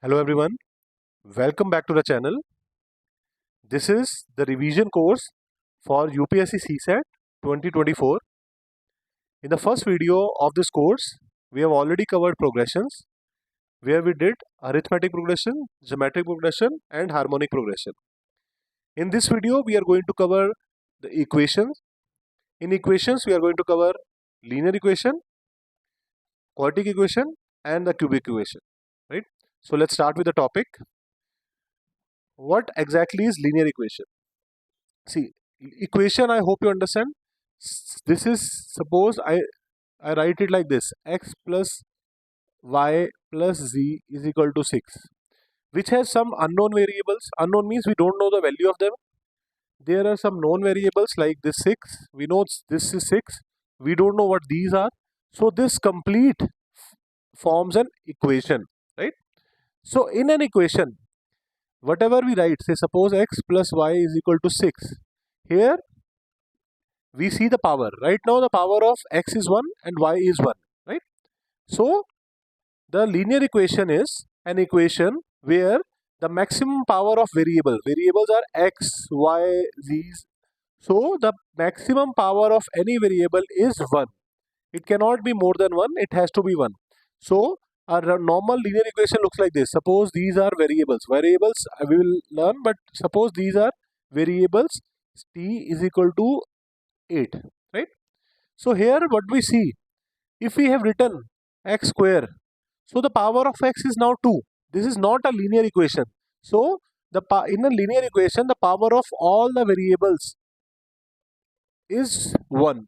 Hello everyone, welcome back to the channel. This is the revision course for UPSC CSAT 2024. In the first video of this course, we have already covered progressions where we did arithmetic progression, geometric progression and harmonic progression. In this video, we are going to cover the equations. In equations, we are going to cover linear equation, quadratic equation and the cubic equation, right? So let's start with the topic. What exactly is linear equation? See, equation, I hope you understand. This is, suppose I write it like this: x plus y plus z is equal to 6, which has some unknown variables. Unknown means we don't know the value of them. There are some known variables like this 6. We know this is 6. We don't know what these are. So this complete forms an equation, right? So in an equation, whatever we write, say suppose x plus y is equal to 6. Here we see the power. Right now the power of x is 1 and y is 1, right? So the linear equation is an equation where the maximum power of variables are x, y, z's. So the maximum power of any variable is 1. It cannot be more than 1, it has to be 1. So our normal linear equation looks like this. Suppose these are variables. Variables we will learn, but suppose these are variables. T is equal to 8, right? So here what we see, if we have written x square, so the power of x is now 2. This is not a linear equation. So in a linear equation, the power of all the variables is 1.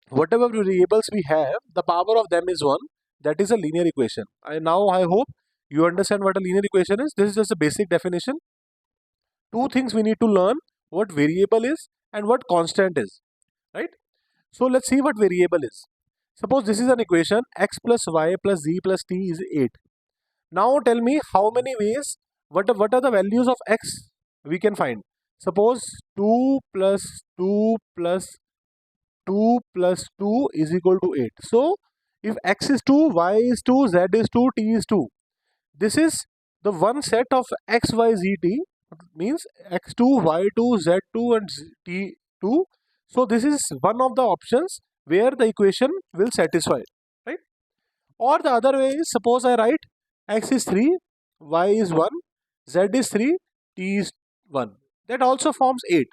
Whatever variables we have, the power of them is 1. That is a linear equation. Now I hope you understand what a linear equation is. This is just a basic definition. Two things we need to learn: what variable is and what constant is, right? So let's see what variable is. Suppose this is an equation: x plus y plus z plus t is 8. Now tell me how many ways, what are the values of x we can find. Suppose 2 plus 2 plus 2 plus 2 is equal to 8. So if x is 2, y is 2, z is 2, t is 2. This is the one set of x, y, z, t, means x2, y2, z2 and t2. So this is one of the options where the equation will satisfy, right? Or the other way is, suppose I write x is 3, y is 1, z is 3, t is 1. That also forms 8.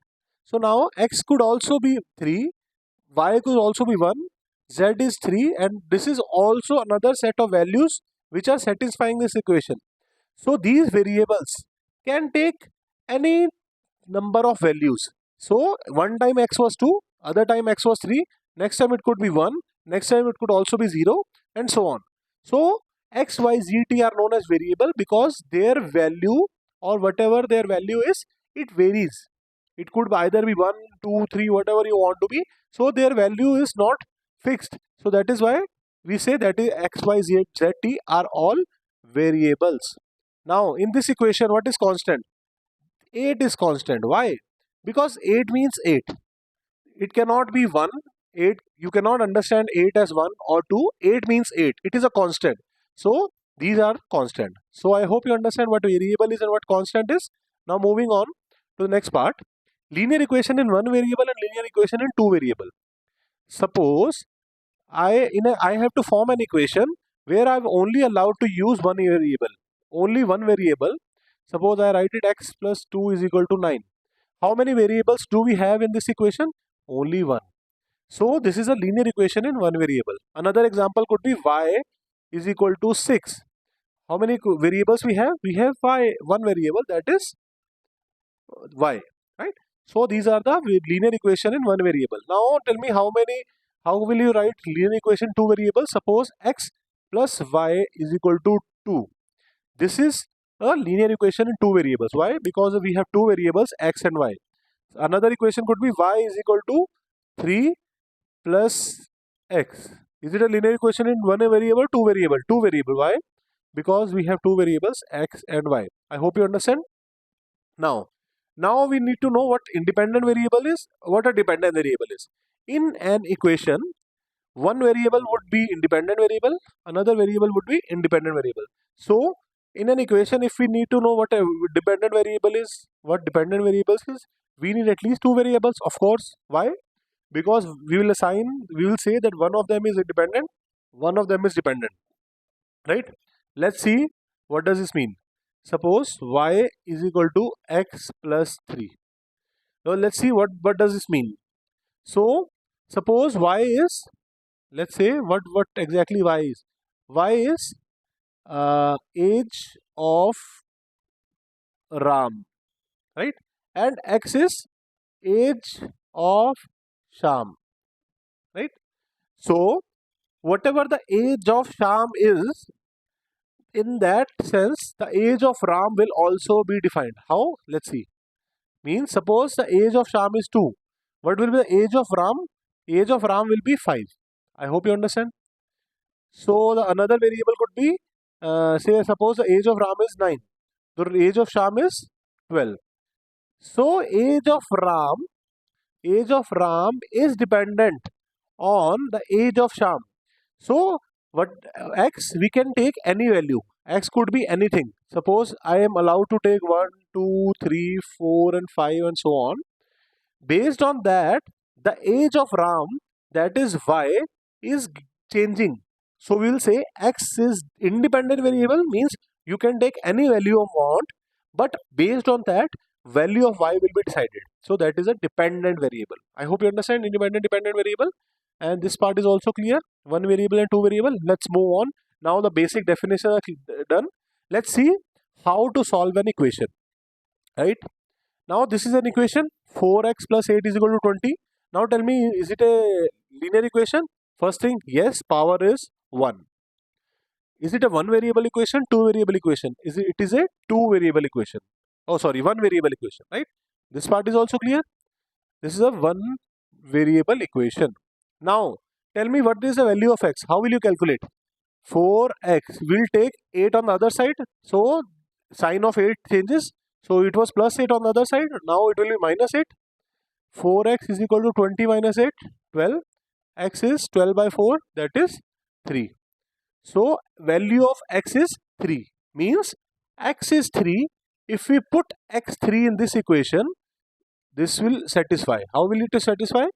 So now x could also be 3, y could also be 1, z is 3, and this is also another set of values which are satisfying this equation. So these variables can take any number of values. So one time x was 2, other time x was 3, next time it could be 1, next time it could also be 0, and so on. So x, y, z, t are known as variable because their value, or whatever their value is, it varies. It could either be 1, 2, 3, whatever you want to be. So their value is not fixed. So that is why we say that x, y, z, t are all variables. Now in this equation, what is constant? 8 is constant. Why? Because 8 means 8. It cannot be 1. 8, you cannot understand 8 as 1 or 2. 8 means 8. It is a constant. So these are constant. So I hope you understand what variable is and what constant is. Now moving on to the next part. Linear equation in one variable and linear equation in two variable. Suppose I have to form an equation where I'm only allowed to use one variable. Only one variable. Suppose I write it x plus 2 is equal to 9. How many variables do we have in this equation? Only one. So this is a linear equation in one variable. Another example could be y is equal to 6. How many variables we have? We have one variable, that is y, right? So these are the linear equation in one variable. Now tell me how will you write linear equation two variables? Suppose x plus y is equal to 2. This is a linear equation in two variables. Why? Because we have two variables x and y. Another equation could be y is equal to 3 plus x. Is it a linear equation in one variable, two variable? Two variable. Why? Because we have two variables x and y. I hope you understand. Now we need to know what independent variable is, what a dependent variable is. In an equation, one variable would be independent variable, another variable would be independent variable. So in an equation, if we need to know what a dependent variable is, what dependent variables is, we need at least two variables, of course. Why? Because we will say that one of them is independent, one of them is dependent, right? Let's see what does this mean. Suppose y is equal to x plus 3. Now let's see what does this mean. So suppose y is, let's say what exactly y is. Y is age of Ram, right? And x is age of Sham, right? So whatever the age of Sham is, in that sense, the age of Ram will also be defined. How? Let's see. Means suppose the age of Sham is 2. What will be the age of Ram? Age of Ram will be 5. I hope you understand. So the another variable could be, say suppose the age of Ram is 9. The age of Sham is 12. So age of Ram is dependent on the age of Sham. So what x, we can take any value. X could be anything. Suppose I am allowed to take 1, 2, 3, 4 and 5 and so on. Based on that, the age of Ram, that is y, is changing. So we will say x is independent variable, means you can take any value you want, but based on that, value of y will be decided. So that is a dependent variable. I hope you understand independent dependent variable. And this part is also clear. One variable and two variable. Let's move on. Now the basic definition are done. Let's see how to solve an equation. Right? Now this is an equation. 4x plus 8 is equal to 20. Now tell me, is it a linear equation? First thing, yes, power is 1. Is it a one variable equation, two variable equation? It is a two variable equation. Oh, sorry, one variable equation, right? This part is also clear. This is a one variable equation. Now, tell me what is the value of x? How will you calculate? 4x, will take 8 on the other side. So, sign of 8 changes. So, it was plus 8 on the other side. Now, it will be minus 8. 4x is equal to 20 minus 8, 12. X is 12 by 4, that is 3. So, value of x is 3. Means x is 3. If we put x3 in this equation, this will satisfy. How will it satisfy?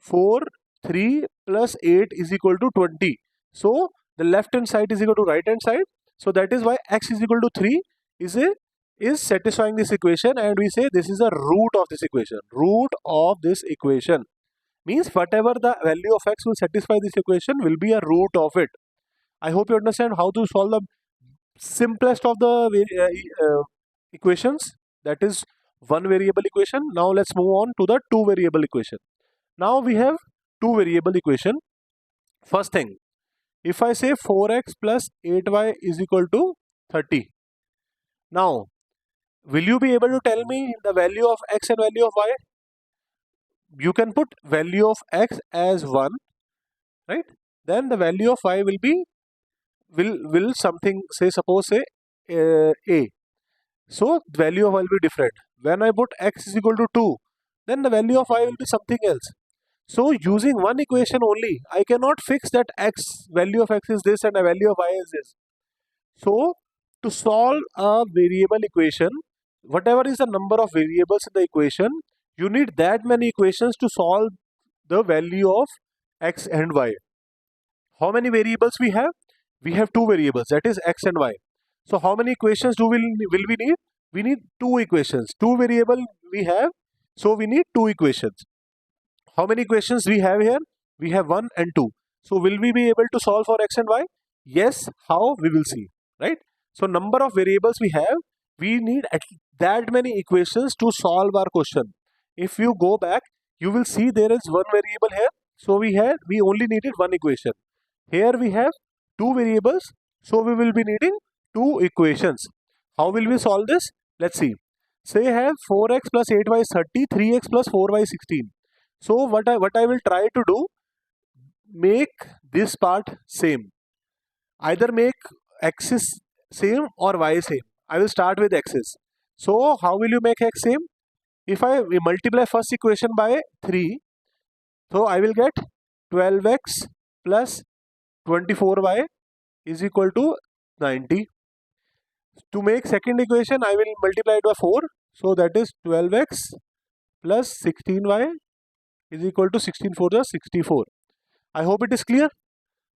4, 3 plus 8 is equal to 20. So, the left hand side is equal to right hand side. So, that is why x is equal to 3 is satisfying this equation, and we say this is a root of this equation. Root of this equation means whatever the value of x will satisfy this equation will be a root of it. I hope you understand how to solve the simplest of the equations, that is one variable equation. Now let's move on to the two variable equation. Now we have two variable equation. First thing, if I say 4x plus 8y is equal to 30. Now, will you be able to tell me the value of x and value of y? You can put value of x as 1, right? Then the value of y will be will something, say suppose say a. So the value of y will be different. When I put x is equal to 2, then the value of y will be something else. So using one equation only, I cannot fix that x, value of x is this and the value of y is this. So to solve a variable equation, whatever is the number of variables in the equation, you need that many equations to solve the value of x and y. How many variables we have? We have two variables, that is x and y. So how many equations will we need? We need two equations. Two variable we have, so we need two equations. How many equations we have here? We have 1 and 2. So will we be able to solve for x and y? Yes. How? We will see, right? So number of variables we have, we need that many equations to solve our question. If you go back, you will see there is one variable here. So we only needed one equation. Here we have two variables, so we will be needing two equations. How will we solve this? Let's see. Say I have 4x plus 8y is 30, 3x plus 4y is 16. So what I will try to do, make this part same. Either make x is same or y is same. I will start with x's. So how will you make x same? If I multiply first equation by 3, so I will get 12x plus 24y is equal to 90. To make second equation, I will multiply it by 4. So that is 12x plus 16y is equal to 16 4 is 64. I hope it is clear.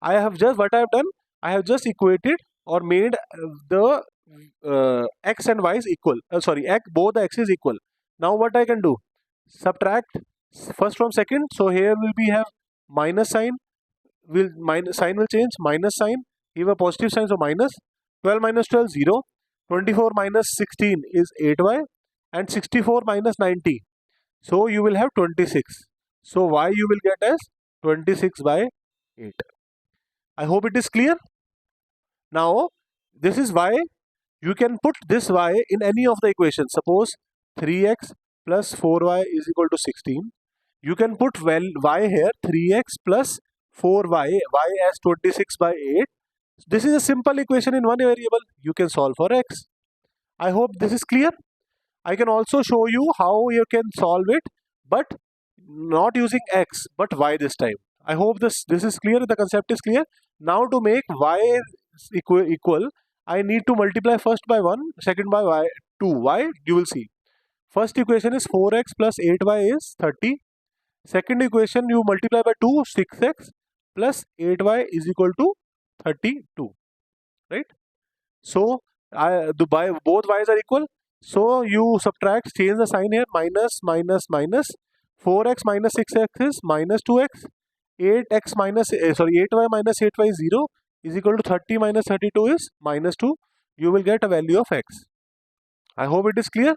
I have just what I have done. I have just equated or made the x and y is equal. Sorry, both the x is equal. Now what I can do? Subtract first from second. So here will be have minus sign. Sign will change, minus sign. Give a positive sign, so minus. 12 minus 12 0. 24 minus 16 is 8y, and 64 minus 90. So you will have 26. So y you will get as 26 by 8. I hope it is clear. Now this is y. You can put this y in any of the equations. Suppose 3x plus 4y is equal to 16. You can put y here, 3x plus 4y, y as 26 by 8. This is a simple equation in one variable. You can solve for x. I hope this is clear. I can also show you how you can solve it, but not using x, but y this time. I hope this is clear, the concept is clear. Now to make y equal, I need to multiply first by 1, second by y, 2. Why? You will see. First equation is 4x plus 8y is 30. Second equation you multiply by 2, 6x plus 8y is equal to 32. Right? So both y's are equal. So you subtract, change the sign here, minus, minus, minus. 4x minus 6x is minus 2x. 8x minus, 8y minus 8y is 0 is equal to 30 minus 32 is minus 2. You will get a value of x. I hope it is clear.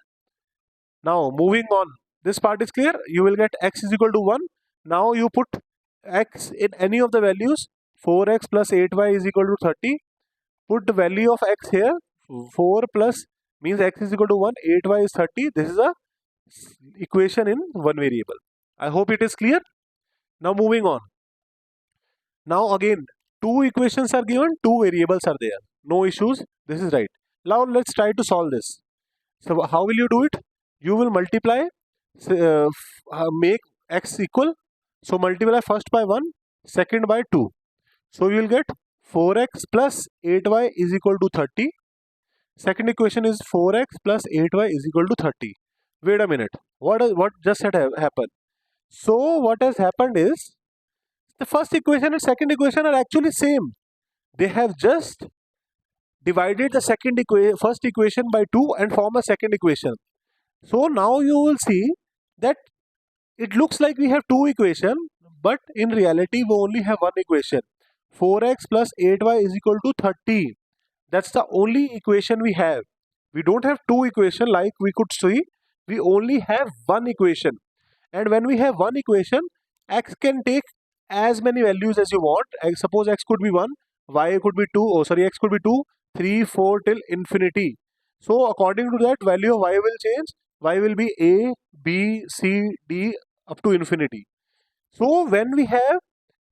Now moving on. This part is clear. You will get x is equal to 1. Now you put x in any of the values. 4x plus 8y is equal to 30. Put the value of x here. 4 plus means x is equal to 1. 8y is 30. This is a equation in one variable. I hope it is clear. Now moving on. Now again, two equations are given, two variables are there. No issues. This is right. Now let's try to solve this. So how will you do it? You will multiply, make x equal. So multiply first by 1, second by 2. So you will get 4x plus 8y is equal to 30. Second equation is 4x plus 8y is equal to 30. Wait a minute. What just had happened? So what has happened is the first equation and second equation are actually same. They have just divided the first equation by 2 and form a second equation. So now you will see that it looks like we have two equations, but in reality we only have one equation. 4x plus 8y is equal to 30. That's the only equation we have. We don't have two equations like we could see. We only have one equation. And when we have one equation, x can take as many values as you want. Suppose x could be 1, y could be 2, x could be 2, 3, 4 till infinity. So according to that, value of y will change. Y will be a, b, c, d up to infinity. So when we have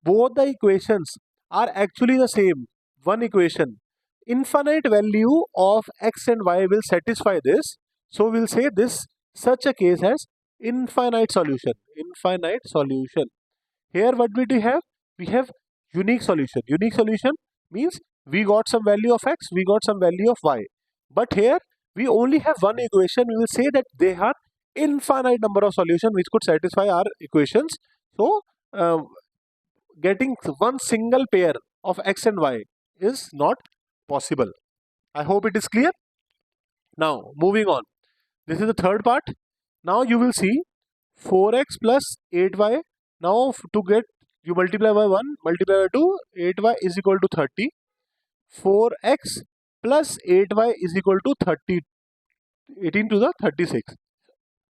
both the equations are actually the same, one equation, infinite value of x and y will satisfy this. So we'll say this, such a case has infinite solution. Infinite solution. Here what we do have? We have unique solution. Unique solution means we got some value of x, we got some value of y. But here we only have one equation. We will say that they have infinite number of solutions which could satisfy our equations. So getting one single pair of x and y is not possible. I hope it is clear. Now moving on. This is the third part. Now you will see 4x plus 8y. Now to get, you multiply by 1, multiply by 2, 8y is equal to 30. 4x plus 8y is equal to 30, 18 to the 36.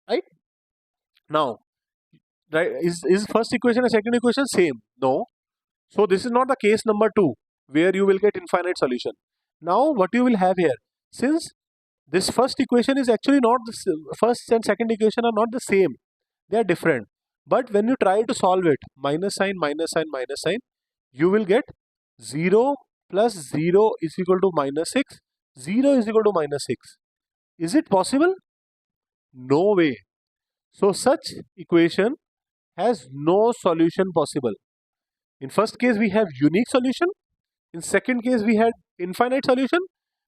Right? Now, right, is first equation and second equation same? No. So this is not the case number 2 where you will get infinite solution. Now what you will have here, since this first equation is actually not the first and second equation are not the same, they are different. But when you try to solve it, minus sign, minus sign, minus sign, you will get 0 plus 0 is equal to minus 6, 0 is equal to minus 6. Is it possible? No way. So such equation has no solution possible. In first case we have unique solution. In second case we had infinite solution.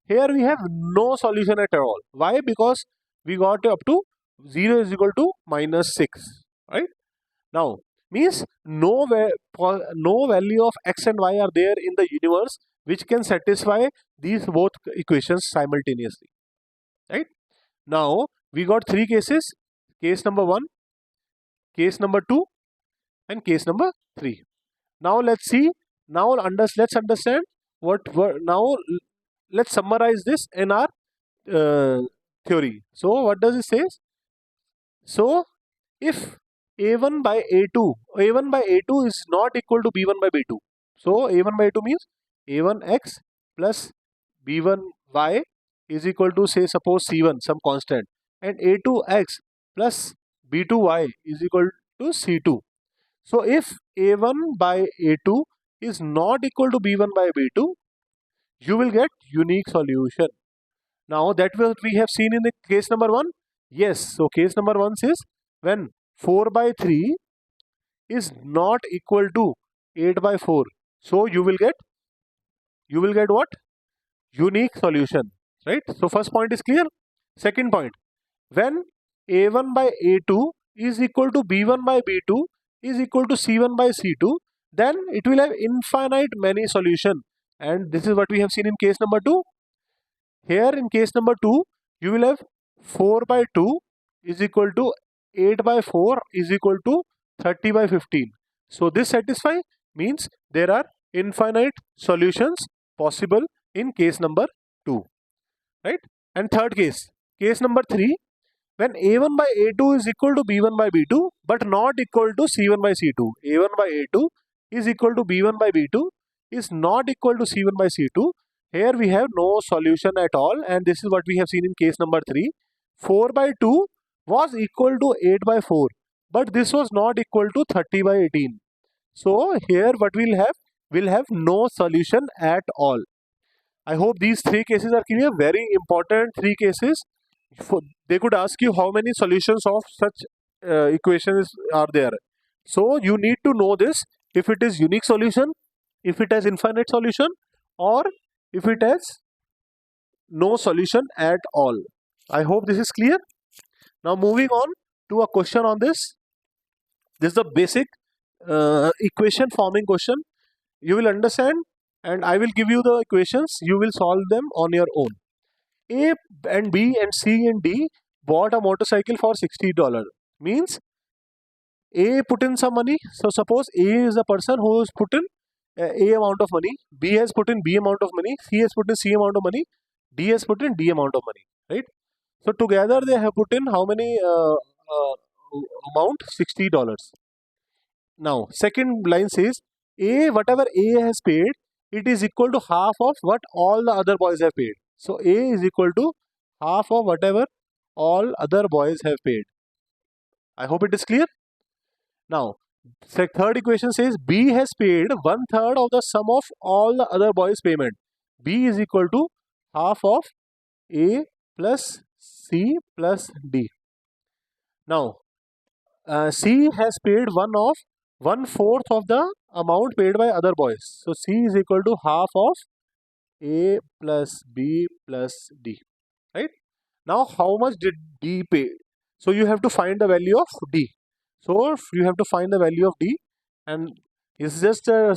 Here we have no solution at all. Why? Because we got up to 0 is equal to minus 6. Right? Now, means no value of x and y are there in the universe which can satisfy these both equations simultaneously. Right? Now, we got three cases. Case number 1, case number 2 and case number 3. Now, let's see. Now, let's understand now let's summarize this in our theory. So, what does it say? So, if a1 by a2 is not equal to b1 by b2. So, a1 by a2 means a1x plus b1y is equal to, say, suppose c1, some constant, and a2x plus b2y is equal to c2. So, if a1 by a2 is not equal to b1 by b2, you will get unique solution. Now, that what we have seen in the case number 1. Yes, so case number 1 says when 4 by 3 is not equal to 8 by 4. So, you will get what? Unique solution, right? So, first point is clear. Second point, when a1 by a2 is equal to b1 by b2 is equal to c1 by c2, then it will have infinite many solution. And this is what we have seen in case number 2. Here in case number 2, you will have 4 by 2 is equal to 8 by 4 is equal to 30 by 15. So this satisfy means there are infinite solutions possible in case number 2. Right? And third case number 3, when a1 by a2 is equal to b1 by b2 but not equal to c1 by c2. a1 by a2 is equal to b1 by b2 is not equal to c1 by c2. Here we have no solution at all, and this is what we have seen in case number 3. 4 by 2 was equal to 8 by 4, but this was not equal to 30 by 18. So here what we'll have no solution at all. I hope these three cases are clear. Very important three cases. They could ask you how many solutions of such equations are there. So you need to know this, if it is unique solution, if it has infinite solution, or if it has no solution at all. I hope this is clear. Now moving on to a question on this. This is the basic equation forming question. You will understand, and I will give you the equations. You will solve them on your own. A and B and C and D bought a motorcycle for $60. Means A put in some money. So suppose A is a person who has put in A amount of money, B has put in B amount of money, C has put in C amount of money, D has put in D amount of money, right? So together they have put in how many amount? $60. Now second line says whatever A has paid, it is equal to half of what all the other boys have paid. So A is equal to half of whatever all other boys have paid. I hope it is clear. Now, third equation says B has paid 1/3 of the sum of all the other boys' payment. B is equal to half of A plus C plus D. Now, C has paid 1/4 of the amount paid by other boys. So, C is equal to half of A plus B plus D. Right? Now, how much did D pay? So, you have to find the value of D. So, you have to find the value of D, and it's just a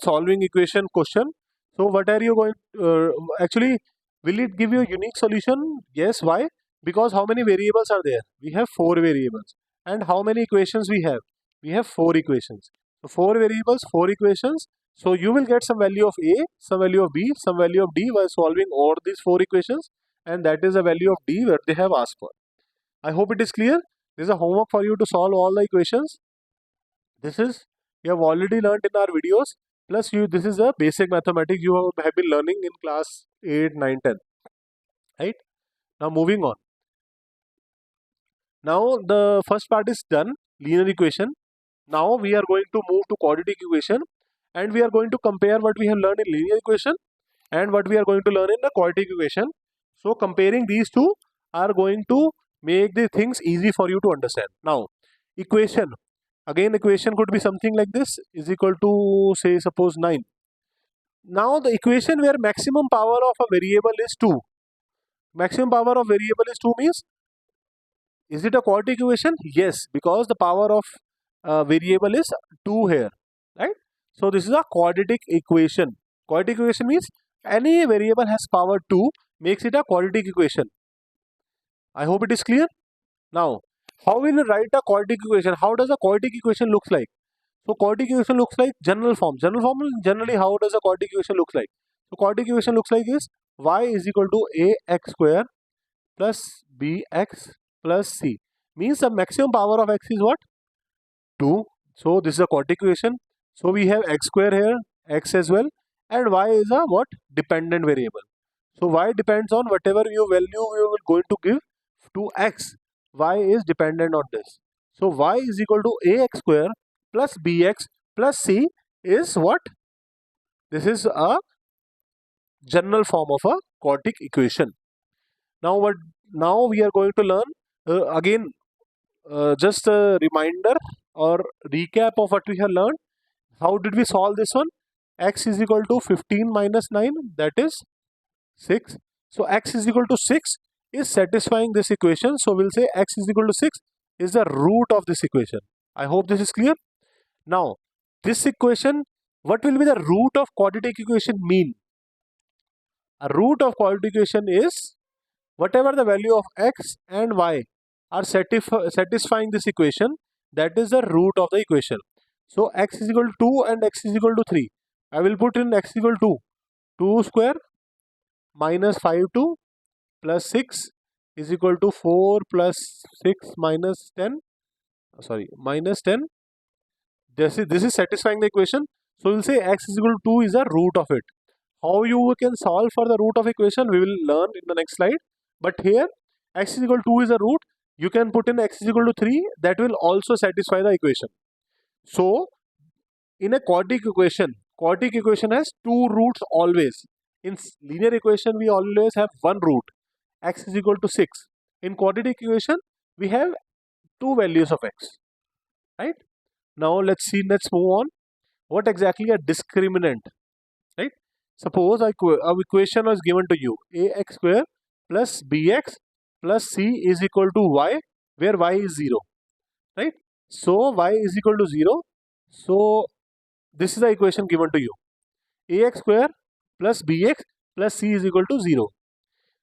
solving equation question. So, what are you going actually, will it give you a unique solution? Yes. Why? Because how many variables are there? We have 4 variables. And how many equations we have? We have 4 equations. So, 4 variables, 4 equations. So, you will get some value of A, some value of B, some value of D while solving all these 4 equations, and that is the value of D that they have asked for. I hope it is clear. This is a homework for you to solve all the equations. This is, you have already learned in our videos. Plus, this is a basic mathematics you have been learning in class 8, 9, 10. Right? Now, moving on. Now, the first part is done, linear equation. Now, we are going to move to quadratic equation, and we are going to compare what we have learned in linear equation and what we are going to learn in the quadratic equation. So, comparing these two are going to make the things easy for you to understand. Now, equation. Again, equation could be something like this, is equal to, say, suppose 9. Now the equation where maximum power of a variable is 2. Maximum power of variable is 2 means, is it a quadratic equation? Yes, because the power of variable is 2 here, right? So this is a quadratic equation. Quadratic equation means any variable has power 2 makes it a quadratic equation. I hope it is clear. Now, how will you write a quadratic equation? How does a quadratic equation looks like? So quadratic equation looks like general form. General form generally how does a quadratic equation looks like? So quadratic equation looks like is y is equal to ax square plus bx plus c. Means the maximum power of x is what? 2. So this is a quadratic equation. So we have x square here, x as well, and y is a what? Dependent variable. So y depends on whatever your value you will going to give to x. Y is dependent on this. So y is equal to ax square plus bx plus c is what? This is a general form of a quadratic equation. Now we are going to learn again just a reminder or recap of what we have learned. How did we solve this one? X is equal to 15 minus 9, that is 6. So x is equal to 6 is satisfying this equation. So we'll say x is equal to 6 is the root of this equation. I hope this is clear. Now this equation, what will be the root of quadratic equation mean? A root of quadratic equation is whatever the value of x and y are satisfying this equation, that is the root of the equation. So x is equal to 2 and x is equal to 3. I will put in x is equal to 2 square minus 5 2 plus 6 is equal to 4 plus 6 minus 10. Sorry, minus 10. This is satisfying the equation. So we'll say x is equal to 2 is the root of it. How you can solve for the root of equation we will learn in the next slide. But here x is equal to 2 is a root. You can put in x is equal to 3. That will also satisfy the equation. So in a quadratic equation has two roots always. In linear equation we always have one root. X is equal to 6. In quadratic equation we have two values of x. Right? Now let's move on. What exactly a discriminant? Right? Suppose a equation was given to you, ax square plus bx plus c is equal to y, where y is 0. Right? So y is equal to 0. So this is the equation given to you. Ax square plus bx plus c is equal to 0.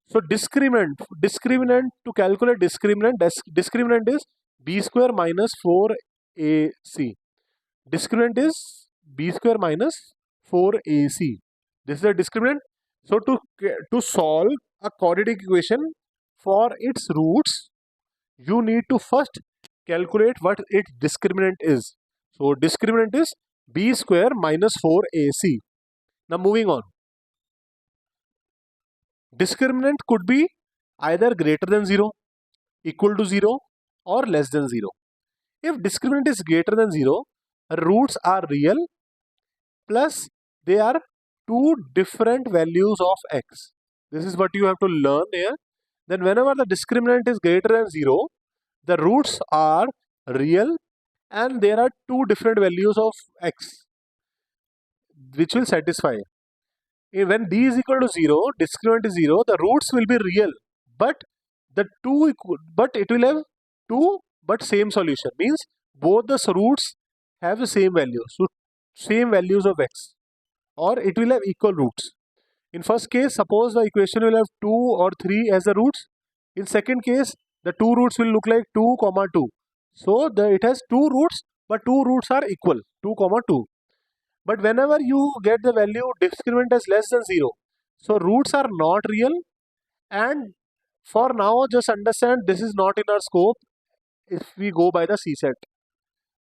So discriminant to calculate discriminant is b square minus 4ac. Discriminant is b square minus 4ac. This is a discriminant. So to solve a quadratic equation for its roots, you need to first calculate what its discriminant is. So discriminant is b square minus 4ac. Now moving on. Discriminant could be either greater than 0, equal to 0 or less than 0. If discriminant is greater than 0, roots are real plus they are two different values of x. This is what you have to learn here. Then whenever the discriminant is greater than 0, the roots are real and there are two different values of x which will satisfy. When d is equal to 0, discriminant is 0, the roots will be real, but it will have two but same solution, means both the roots have the same values, so same values of x, or it will have equal roots. In first case, suppose the equation will have 2 or 3 as the roots. In second case, the two roots will look like 2, 2. So it has two roots, but two roots are equal, 2, 2. But whenever you get the value discriminant as less than 0, so roots are not real, and for now just understand this is not in our scope if we go by the CSAT.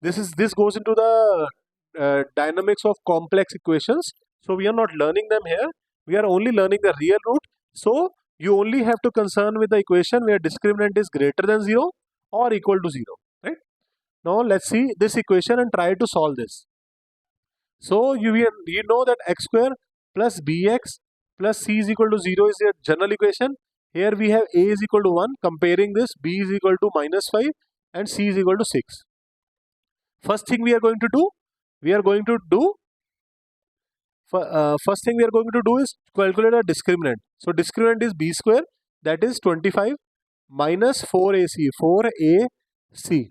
This goes into the dynamics of complex equations, so we are not learning them here. We are only learning the real root. So you only have to concern with the equation where discriminant is greater than 0 or equal to 0. Right? Now let's see this equation and try to solve this. So you know that x square plus bx plus c is equal to 0 is a general equation. Here we have a is equal to 1. Comparing this, b is equal to minus 5 and c is equal to 6. First thing we are going to do, First thing we are going to do is calculate a discriminant. So discriminant is b square, that is 25 minus 4ac, 4ac.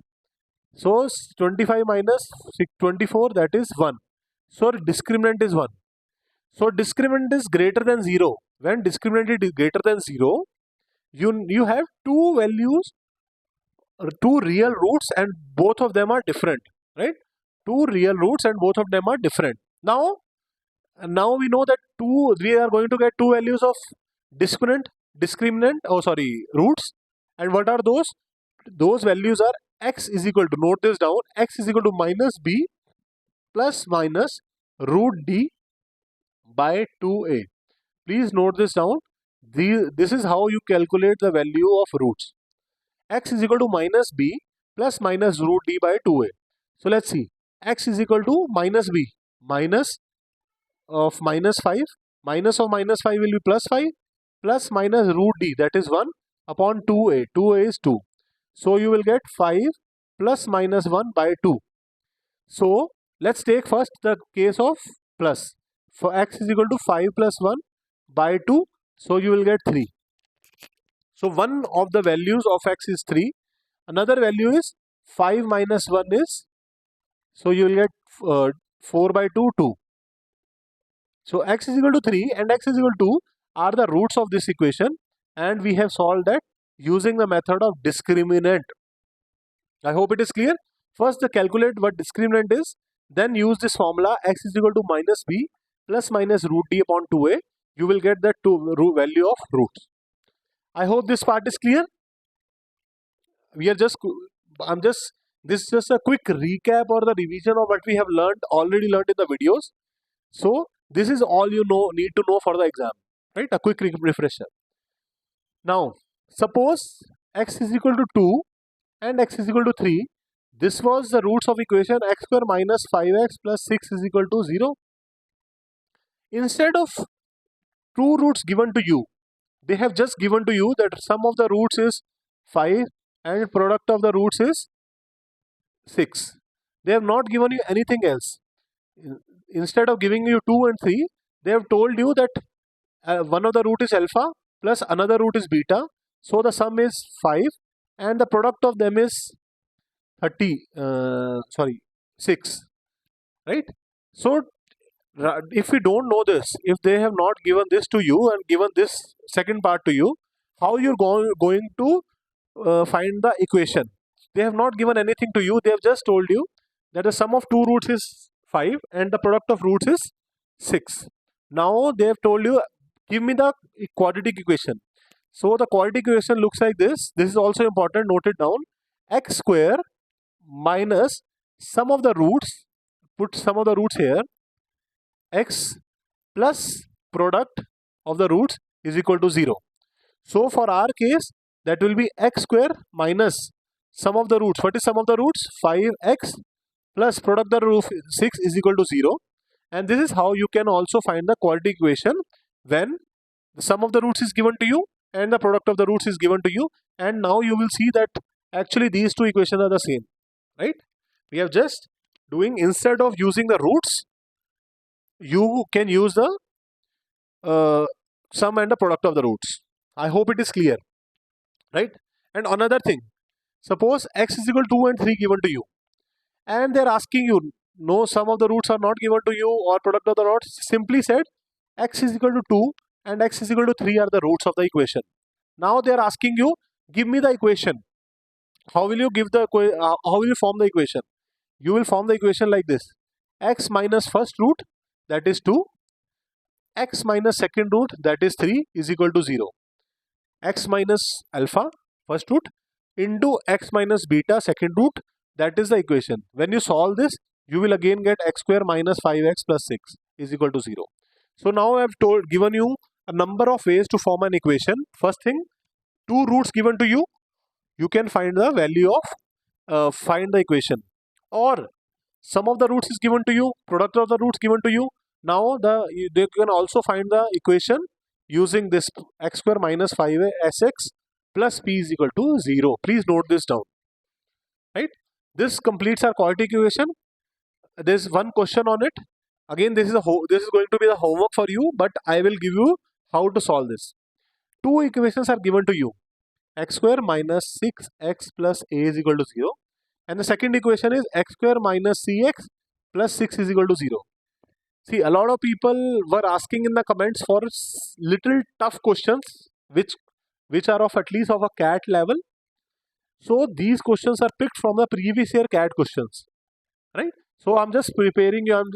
So 25 minus 24, that is 1. So discriminant is 1. So discriminant is greater than 0. When discriminant is greater than 0, you have two values, two real roots, and both of them are different, right? Two real roots and both of them are different. Now we know that we are going to get two values of roots. And what are those? Those values are x is equal to, note this down, x is equal to minus b plus minus root d by 2a. Please note this down. This is how you calculate the value of roots. X is equal to minus b plus minus root d by 2a. So let's see. X is equal to minus b, minus of minus 5, minus of minus 5 will be plus 5, plus minus root d, that is 1 upon 2a. 2a is 2. So you will get 5 plus minus 1 by 2. So let's take first the case of plus. For x is equal to 5 plus 1 by 2. So you will get 3. So one of the values of x is 3. Another value is 5 minus 1 is, so you will get 4 by 2, 2. So x is equal to 3 and x is equal to 2 are the roots of this equation, and we have solved that using the method of discriminant. I hope it is clear. First, calculate what discriminant is, then use this formula x is equal to minus b plus minus root d upon 2a. You will get the value of roots. I hope this part is clear. This is just a quick recap or the revision of what we have already learned in the videos. So this is all you need to know for the exam, right? A quick refresher. Now, suppose x is equal to 2 and x is equal to 3. This was the roots of equation x square minus 5x plus 6 is equal to 0. Instead of two roots given to you, they have just given to you that sum of the roots is 5 and product of the roots is 6. They have not given you anything else. Instead of giving you 2 and 3, they have told you that one of the root is alpha plus another root is beta. So the sum is 5 and the product of them is 6, right? So if we don't know this, if they have not given this to you and given this second part to you, how you're going to find the equation? They have not given anything to you. They have just told you that the sum of two roots is 5 and the product of roots is 6. Now they have told you, give me the quadratic equation. So the quadratic equation looks like this. This is also important. Note it down. X square minus sum of the roots. Put sum of the roots here. X plus product of the roots is equal to 0. So for our case, that will be x square minus sum of the roots. What is sum of the roots? 5x plus product of the root 6 is equal to 0. And this is how you can also find the quadratic equation when the sum of the roots is given to you and the product of the roots is given to you. And now you will see that actually these two equations are the same, right? We have just doing, instead of using the roots, you can use the sum and the product of the roots. I hope it is clear, right? And another thing, suppose x is equal to 2 and 3 given to you, and they are asking you, no, sum of the roots are not given to you or product of the roots. Simply said, x is equal to 2 and x is equal to 3 are the roots of the equation. Now they are asking you, give me the equation. How will you form the equation? You will form the equation like this: x minus first root, that is 2, x minus second root, that is 3, is equal to 0. X minus alpha, first root, into x minus beta, second root, that is the equation. When you solve this, you will again get x square minus 5x plus 6 is equal to 0. So now I have given you a number of ways to form an equation. First thing, two roots given to you, you can find the value of, find the equation. Or sum of the roots is given to you, product of the roots given to you. Now they can also find the equation using this x square minus 5sx plus p is equal to 0. Please note this down, right? This completes our quadratic equation. There is one question on it. Again, this is going to be the homework for you, but I will give you how to solve this. Two equations are given to you: x square minus 6x plus a is equal to 0, and the second equation is x square minus cx plus 6 is equal to 0. See, a lot of people were asking in the comments for little tough questions which are of at least of a CAT level. So these questions are picked from the previous year CAT questions, right? So I'm just preparing you. I'm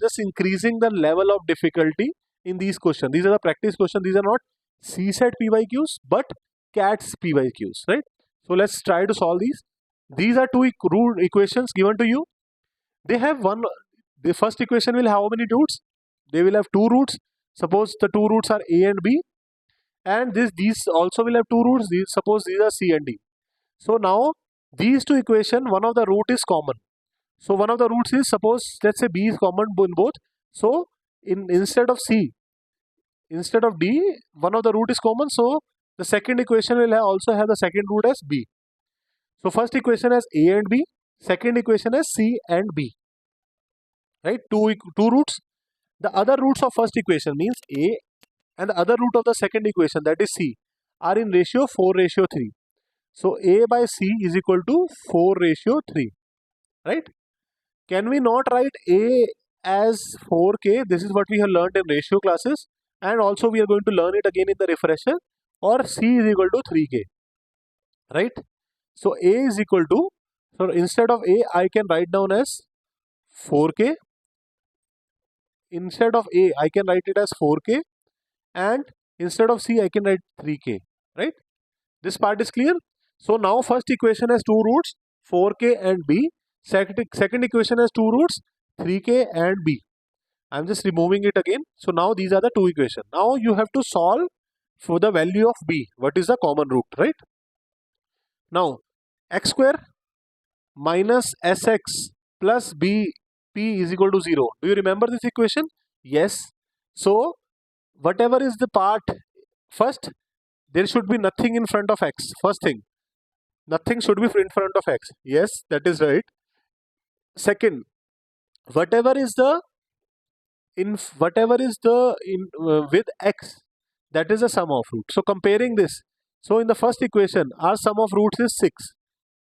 just increasing the level of difficulty in these questions. These are the practice questions. These are not CSAT PYQs, but CAT's PYQs, right? So let's try to solve these. These are two root equations given to you. They have one. The first equation will have how many roots? They will have two roots. Suppose the two roots are a and b, and these also will have two roots. Suppose these are c and d. So now these two equation, one of the root is common. So one of the roots is, suppose let's say b is common in both. So instead of c, instead of d, one of the root is common. So the second equation will also have the second root as b. So first equation has a and b. Second equation has c and b. Right? Two roots. The other roots of first equation means a, and the other root of the second equation, that is c, are in ratio 4:3. So a by c is equal to 4:3. Right? Can we not write a as 4k? This is what we have learned in ratio classes, and also we are going to learn it again in the refresher. Or c is equal to 3k. Right? So a is equal to, so instead of a I can write down as 4k. Instead of a I can write it as 4k, and instead of c I can write 3k. Right? This part is clear. So now first equation has two roots, 4k and b. Second equation has two roots, 3k and b. I'm just removing it again. So now these are the two equations. Now you have to solve for the value of b. What is the common root, right? Now x square minus sx plus b p is equal to 0. Do you remember this equation? Yes. So whatever is the part, first there should be nothing in front of x. First thing, nothing should be in front of x. Yes, that is right. Second, whatever is the with x, that is the sum of root. So comparing this, so in the first equation our sum of roots is 6,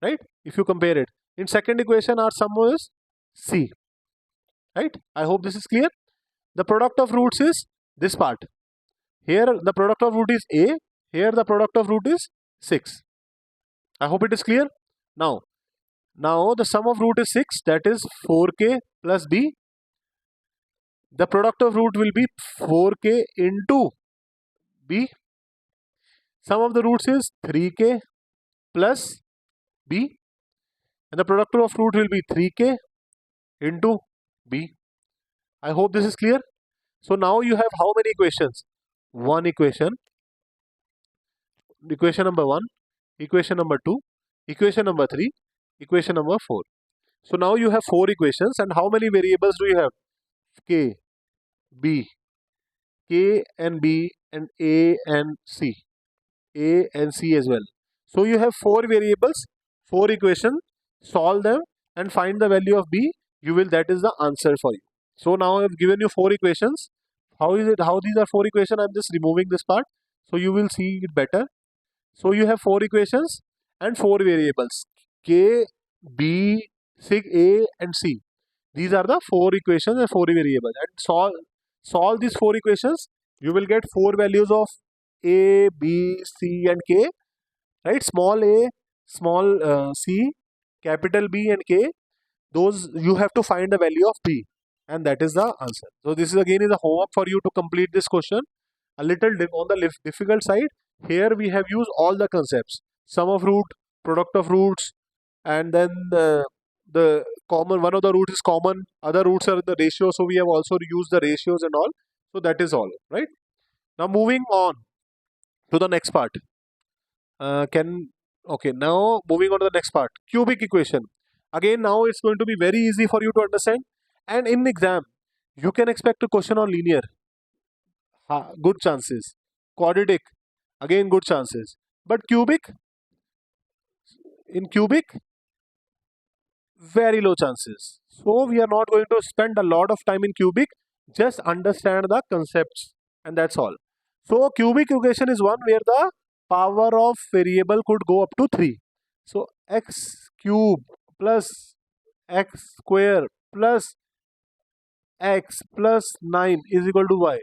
right? If you compare it, in second equation our sum is c, right? I hope this is clear. The product of roots is this part. Here the product of root is a, here the product of root is 6. I hope it is clear. Now the sum of root is 6, that is 4k plus b. The product of root will be 4k into b. Sum of the roots is 3k plus b, and the product of root will be 3k into b. I hope this is clear. So now you have how many equations? One equation, equation number 1, equation number 2, equation number 3, equation number 4. So now you have 4 equations, and how many variables do you have? K, B, K and B, and A and C. A and C as well. So you have 4 variables, 4 equations, solve them and find the value of B. That is the answer for you. So now I have given you 4 equations. How these are 4 equations? I am just removing this part, so you will see it better. So you have 4 equations and 4 variables, K, B, C, A and C. These are the 4 equations and 4 variables, and solve these 4 equations. You will get 4 values of A, B, C and K, right? Small a, small c, capital B and K. Those you have to find the value of B, and that is the answer. So this is again a homework for you to complete this question. A little on the difficult side. Here we have used all the concepts: sum of root, product of roots, and then the common, one of the roots is common, other roots are the ratio, so we have also used the ratios and all. So that is all, right? Now moving on to the next part. Now moving on to the next part, cubic equation. Again, now it's going to be very easy for you to understand, and in exam you can expect a question on linear. Good chances. Quadratic, again good chances. But in cubic, very low chances. So we are not going to spend a lot of time in cubic, just understand the concepts and that's all. So cubic equation is one where the power of variable could go up to 3. So x cube plus x square plus x plus 9 is equal to y.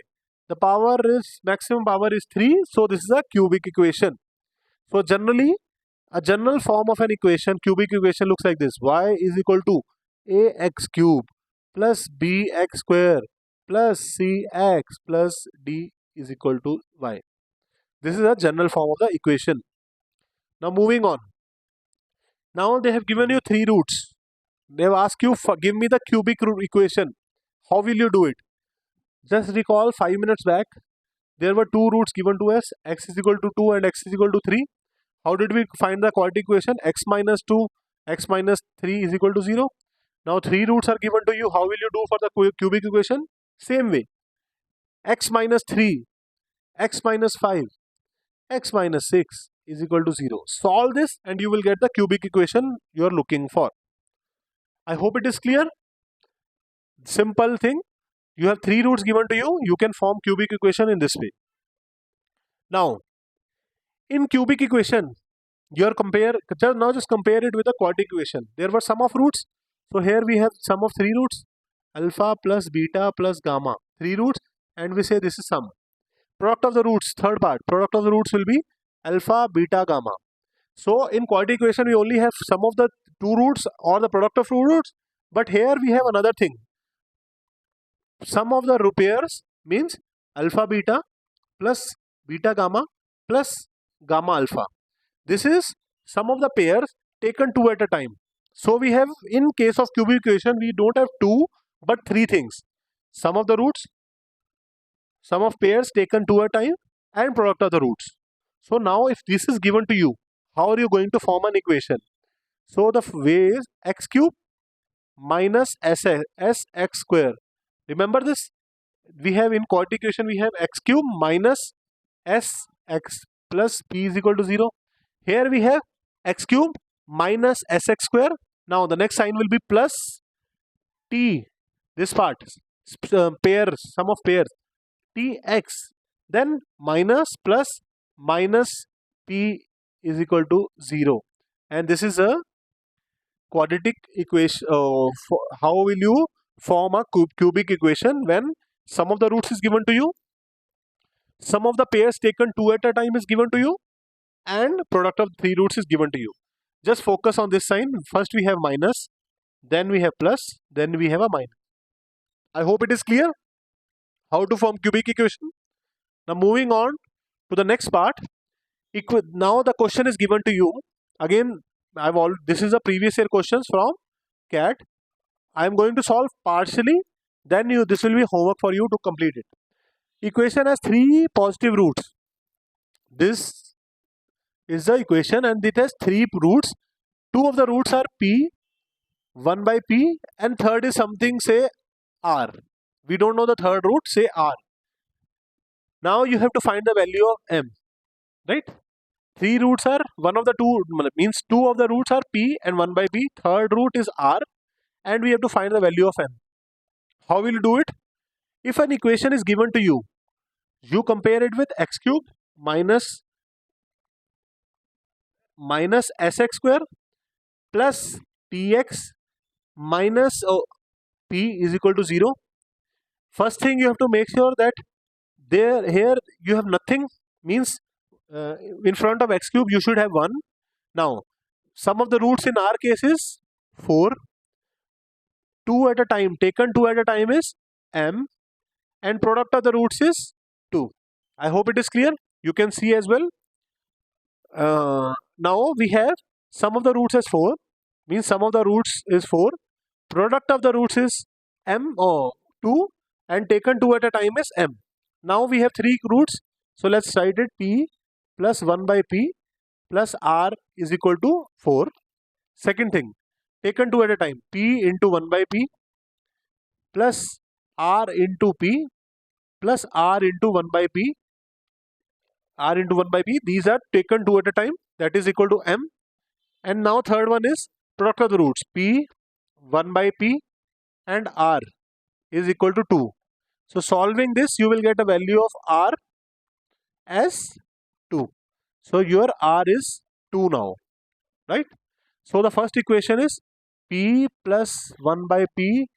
The power is, maximum power is 3, so this is a cubic equation. So generally, a general form of an equation, cubic equation looks like this. Y is equal to ax cube plus bx square plus cx plus d is equal to y. This is a general form of the equation. Now moving on. Now they have given you 3 roots. They have asked you, give me the cubic root equation. How will you do it? Just recall 5 minutes back, there were 2 roots given to us, x is equal to 2 and x is equal to 3. How did we find the quadratic equation? X minus 2, x minus 3 is equal to 0. Now 3 roots are given to you. How will you do for the cubic equation? Same way. X minus 3, x minus 5, x minus 6 is equal to 0. Solve this and you will get the cubic equation you are looking for. I hope it is clear. Simple thing. You have 3 roots given to you. You can form cubic equation in this way. Now, in cubic equation, just compare it with a quadratic equation. There were sum of roots. So here we have sum of 3 roots. Alpha plus beta plus gamma. 3 roots and we say this is sum. Product of the roots, third part. Product of the roots will be alpha, beta, gamma. So in quadratic equation we only have sum of the 2 roots or the product of 2 roots. But here we have another thing. Sum of the pairs means alpha beta plus beta gamma plus gamma alpha. This is sum of the pairs taken 2 at a time. So we have, in case of cubic equation, we don't have 2 but 3 things. Sum of the roots, sum of pairs taken 2 at a time and product of the roots. So now if this is given to you, how are you going to form an equation? So the way is x cube minus sx square. Remember this? We have in quadratic equation we have x cube minus sx plus p is equal to 0. Here we have x cube minus sx square. Now the next sign will be plus t, this part, pairs, sum of pairs, tx, then minus plus minus p is equal to 0. And this is a quadratic equation. How will you form a cubic equation when sum of the roots is given to you, sum of the pairs taken 2 at a time is given to you, and product of 3 roots is given to you? Just focus on this sign. First we have minus, then we have plus, then we have a minus. I hope it is clear how to form cubic equation. Now moving on to the next part. Now the question is given to you. Again, this is a previous year questions from CAT. I am going to solve partially. Then this will be homework for you to complete it. Equation has 3 positive roots. This is the equation and it has 3 roots. 2 of the roots are p, 1 by p, and third is something, say r. We don't know the third root, say r. Now you have to find the value of m, right? 3 roots are, one of the 2 means 2 of the roots are p and 1 by p. Third root is r and we have to find the value of m. How will you do it? If an equation is given to you, you compare it with x cube minus sx square plus tx minus p is equal to 0. First thing you have to make sure that here you have nothing, means in front of x cube you should have 1. Now sum of the roots in our case is 4. 2 at a time, taken 2 at a time is m, and product of the roots is 2. I hope it is clear. You can see as well. Now we have sum of the roots as 4, means sum of the roots is 4. Product of the roots is m or 2 and taken 2 at a time is m. Now we have 3 roots. So let's write it p plus 1 by p plus r is equal to 4. Second thing, taken 2 at a time, p into 1 by p plus r into p plus r into 1 by p, r into 1 by p. These are taken 2 at a time, that is equal to m. And now third one is product of the roots, p 1 by p and r is equal to 2. So solving this, you will get a value of r as 2. So your r is 2 now, right? So the first equation is p plus 1 by p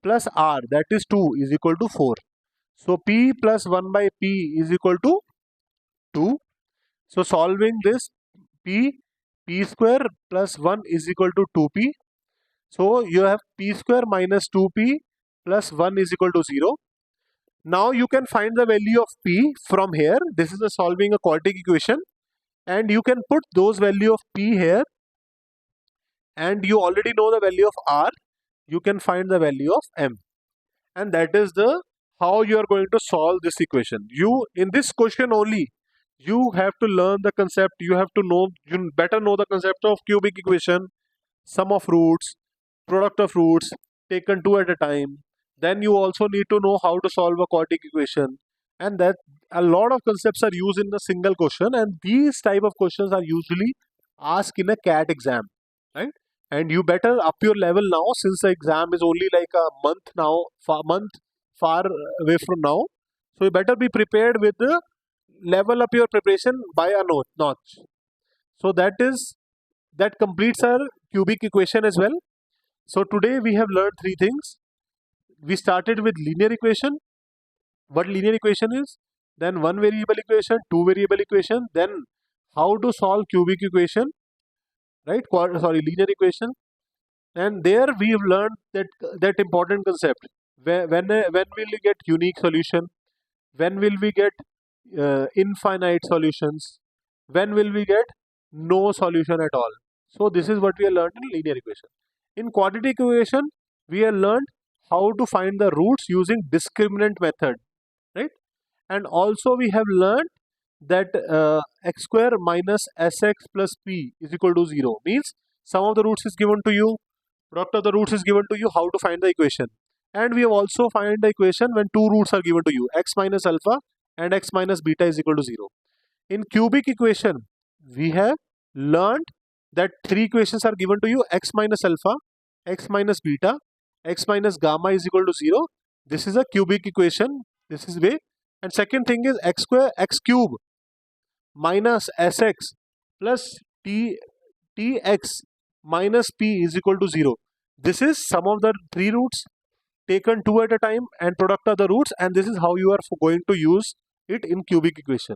plus r, that is 2, is equal to 4. So p plus 1 by p is equal to 2. So solving this, p square plus 1 is equal to 2p. So you have p square minus 2p plus 1 is equal to 0. Now you can find the value of p from here. This is solving a quadratic equation, and you can put those value of p here, and you already know the value of r. You can find the value of m, and that is the how you are going to solve this equation. You, in this question only, you have to learn the concept. You have to know, you better know the concept of cubic equation, sum of roots, product of roots taken two at a time. Then you also need to know how to solve a quadratic equation, and that a lot of concepts are used in a single question, and these type of questions are usually asked in a CAT exam, right? And you better up your level now, since the exam is only like a month now, far away from now. So you better be prepared with the level up your preparation by a notch. So that completes our cubic equation as well. So today we have learned three things. We started with linear equation, what linear equation is, then one variable equation, two variable equation, then how to solve cubic equation, right? Linear equation. And there we've learned that important concept. When will we get unique solution? When will we get infinite solutions? When will we get no solution at all? So this is what we have learned in linear equation. In quadratic equation, we have learned how to find the roots using discriminant method, right? And also we have learned that x square minus sx plus p is equal to 0, means sum of the roots is given to you, product of the roots is given to you, how to find the equation. And we have also find the equation when two roots are given to you, x minus alpha and x minus beta is equal to 0. In cubic equation, we have learned that three equations are given to you, x minus alpha, x minus beta, x minus gamma is equal to 0. This is a cubic equation, this is way. And second thing is x square, x cube minus sx plus tx minus p is equal to 0. This is sum of the three roots taken two at a time and product of the roots, and this is how you are going to use it in cubic equation.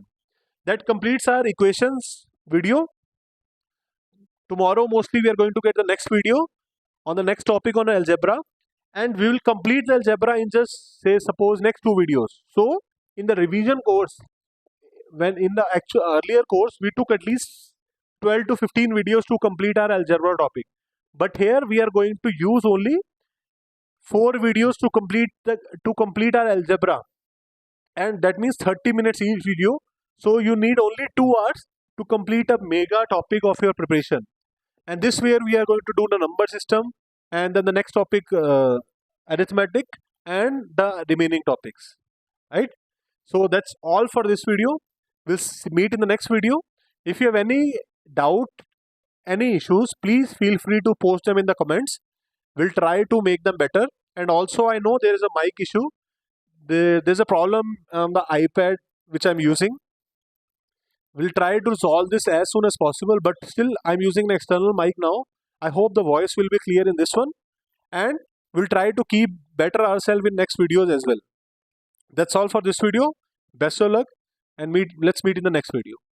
That completes our equations video. Tomorrow mostly we are going to get the next video on the next topic on algebra, and we will complete the algebra in just say suppose next two videos. So in the revision course, when in the actual earlier course we took at least 12 to 15 videos to complete our algebra topic, but here we are going to use only 4 videos to complete our algebra, and that means 30 minutes each video. So you need only 2 hours to complete a mega topic of your preparation. And this where we are going to do the number system, and then the next topic arithmetic, and the remaining topics, right? So that's all for this video. We'll meet in the next video. If you have any doubt, any issues, please feel free to post them in the comments. We'll try to make them better. And also I know there is a mic issue. There's a problem on the iPad which I'm using. We'll try to solve this as soon as possible, but still I'm using an external mic now. I hope the voice will be clear in this one, and we'll try to keep better ourselves in next videos as well. That's all for this video. Best of luck, and let's meet in the next video.